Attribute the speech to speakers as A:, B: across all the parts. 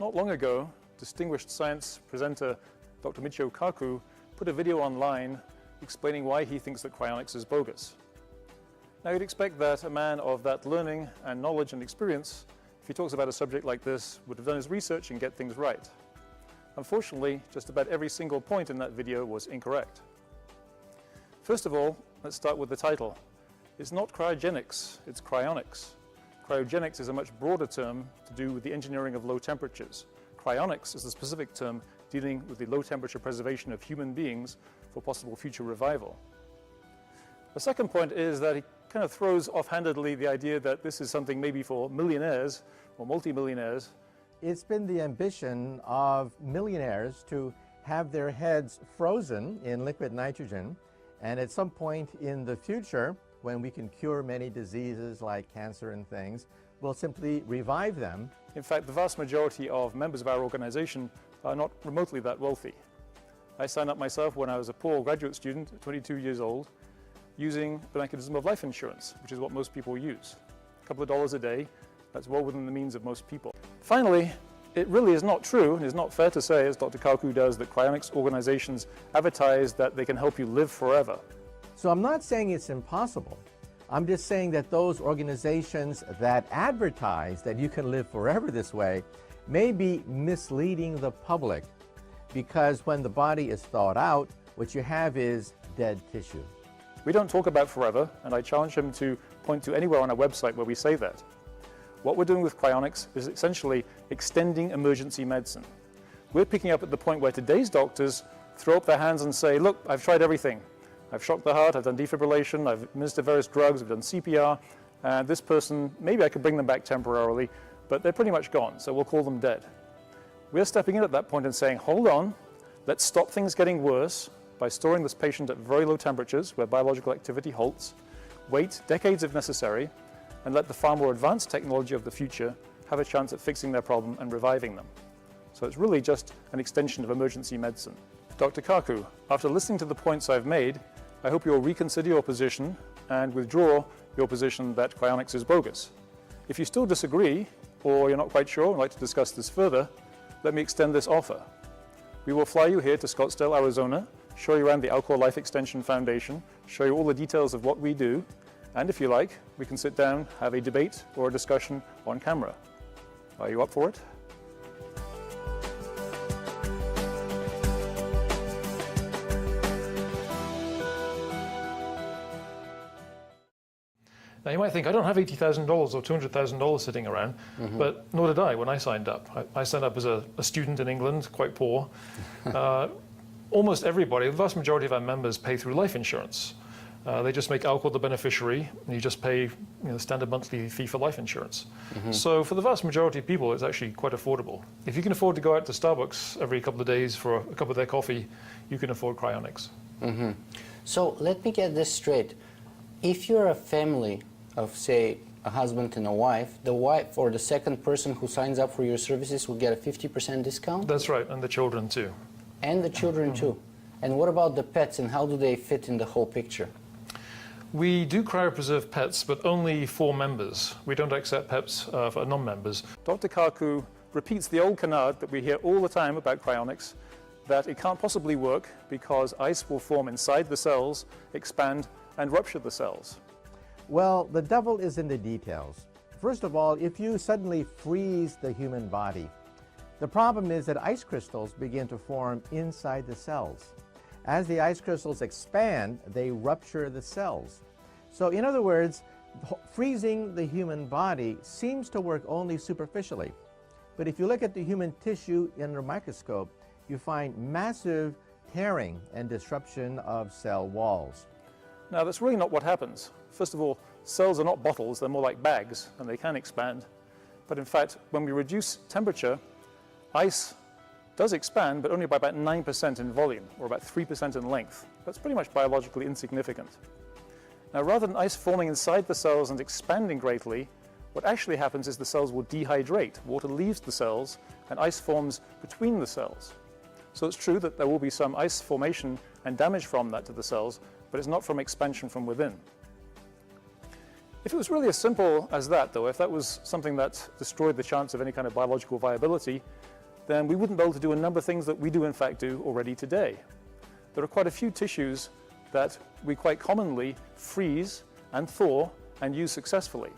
A: Not long ago, distinguished science presenter Dr. Michio Kaku put a video online explaining why he thinks that cryonics is bogus. Now you'd expect that a man of that learning and knowledge and experience, if he talks about a subject like this, would have done his research and get things right. Unfortunately, just about every single point in that video was incorrect. First of all, let's start with the title. It's not cryogenics, it's cryonics. Cryogenics is a much broader term to do with the engineering of low temperatures. Cryonics is a specific term dealing with the low temperature preservation of human beings for possible future revival. The second point is that he kind of throws offhandedly the idea that this is something maybe for millionaires or multimillionaires.
B: It's been the ambition of millionaires to have their heads frozen in liquid nitrogen, and at some point in the future, when we can cure many diseases like cancer and things, we'll simply revive them.
A: In fact, the vast majority of members of our organization are not remotely that wealthy. I signed up myself when I was a poor graduate student, 22 years old, using the mechanism of life insurance, which is what most people use. A couple of dollars a day, that's well within the means of most people. Finally, it really is not true, and it's not fair to say, as Dr. Kaku does, that cryonics organizations advertise that they can help you live forever.
B: So I'm not saying it's impossible. I'm just saying that those organizations that advertise that you can live forever this way may be misleading the public, because when the body is thawed out, what you have is dead tissue.
A: We don't talk about forever, and I challenge him to point to anywhere on our website where we say that. What we're doing with cryonics is essentially extending emergency medicine. We're picking up at the point where today's doctors throw up their hands and say, look, I've tried everything. I've shocked the heart, I've done defibrillation, I've administered various drugs, I've done CPR, and this person, maybe I could bring them back temporarily, but they're pretty much gone, so we'll call them dead. We're stepping in at that point and saying, hold on, let's stop things getting worse by storing this patient at very low temperatures where biological activity halts, wait decades if necessary, and let the far more advanced technology of the future have a chance at fixing their problem and reviving them. So it's really just an extension of emergency medicine. Dr. Kaku, after listening to the points I've made, I hope you'll reconsider your position and withdraw your position that cryonics is bogus. If you still disagree, or you're not quite sure and would like to discuss this further, let me extend this offer. We will fly you here to Scottsdale, Arizona, show you around the Alcor Life Extension Foundation, show you all the details of what we do, and if you like, we can sit down, have a debate or a discussion on camera. Are you up for it? Now you might think, I don't have $80,000 or $200,000 sitting around, but nor did I when I signed up. I signed up as a student in England, quite poor. Almost everybody, the vast majority of our members pay through life insurance. They just make Alcor the beneficiary, and you just pay the standard monthly fee for life insurance. So for the vast majority of people, it's actually quite affordable. If you can afford to go out to Starbucks every couple of days for a cup of their coffee, you can afford cryonics.
C: So let me get this straight. If you're a family of, say, a husband and a wife, the wife or the second person who signs up for your services will get a 50% discount?
A: That's right, and the children too.
C: And the children too. And what about the pets, and how do they fit in the whole picture?
A: We do cryopreserve pets, but only for members. We don't accept pets for non-members. Dr. Kaku repeats the old canard that we hear all the time about cryonics, that it can't possibly work because ice will form inside the cells, expand, and rupture the cells.
B: Well, the devil is in the details. First of all, if you suddenly freeze the human body, the problem is that ice crystals begin to form inside the cells. As the ice crystals expand, they rupture the cells. So in other words, freezing the human body seems to work only superficially. But if you look at the human tissue under a microscope, you find massive tearing and disruption of cell walls.
A: Now, that's really not what happens. First of all, cells are not bottles, they're more like bags, and they can expand. But in fact, when we reduce temperature, ice does expand, but only by about 9% in volume, or about 3% in length. That's pretty much biologically insignificant. Now, rather than ice forming inside the cells and expanding greatly, what actually happens is the cells will dehydrate. Water leaves the cells, and ice forms between the cells. So it's true that there will be some ice formation and damage from that to the cells, but it's not from expansion from within. If it was really as simple as that, though, if that was something that destroyed the chance of any kind of biological viability, then we wouldn't be able to do a number of things that we do in fact do already today. There are quite a few tissues that we quite commonly freeze and thaw and use successfully,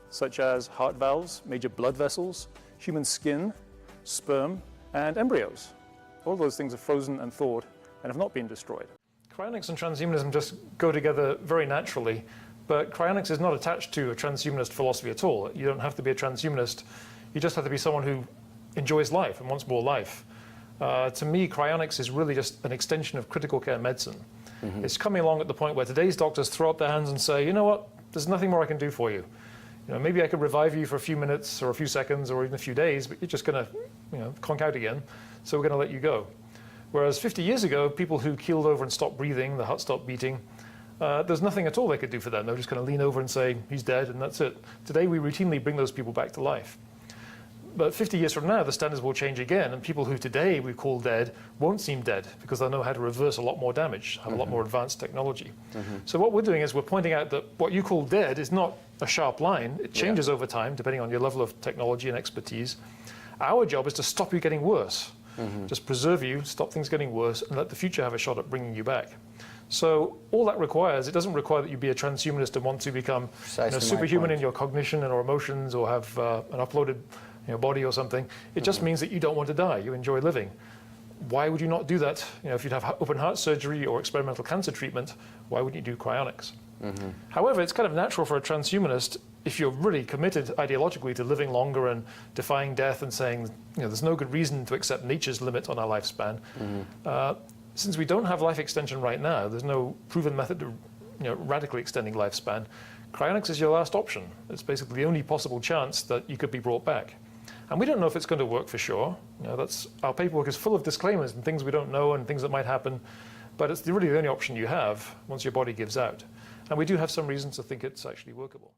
A: such as heart valves, major blood vessels, human skin, sperm, and embryos. All those things are frozen and thawed and have not been destroyed. Cryonics and transhumanism just go together very naturally, but cryonics is not attached to a transhumanist philosophy at all. You don't have to be a transhumanist, you just have to be someone who enjoys life and wants more life. To me, cryonics is really just an extension of critical care medicine. Mm-hmm. It's coming along at the point where today's doctors throw up their hands and say, you know what, there's nothing more I can do for you. You know, maybe I could revive you for a few minutes or a few seconds or even a few days, but you're just going to, conk out again, so we're going to let you go. Whereas 50 years ago, people who keeled over and stopped breathing, the heart stopped beating, there's nothing at all they could do for them. They were just going to lean over and say, he's dead, and that's it. Today, we routinely bring those people back to life. But 50 years from now, the standards will change again, and people who today we call dead won't seem dead because they'll know how to reverse a lot more damage, have a lot more advanced technology. So what we're doing is we're pointing out that what you call dead is not a sharp line. It changes over time, depending on your level of technology and expertise. Our job is to stop you getting worse. Just preserve you, stop things getting worse, and let the future have a shot at bringing you back. So all that requires, it doesn't require that you be a transhumanist and want to become superhuman in your cognition and or emotions or have an uploaded body or something. It just means that you don't want to die, you enjoy living. Why would you not do that? If you'd have open heart surgery or experimental cancer treatment, why wouldn't you do cryonics? However, it's kind of natural for a transhumanist, if you're really committed ideologically to living longer and defying death and saying, there's no good reason to accept nature's limit on our lifespan. Since we don't have life extension right now, there's no proven method to radically extending lifespan, cryonics is your last option. It's basically the only possible chance that you could be brought back. And we don't know if it's going to work for sure. Our paperwork is full of disclaimers and things we don't know and things that might happen, but it's really the only option you have once your body gives out. And we do have some reasons to think it's actually workable.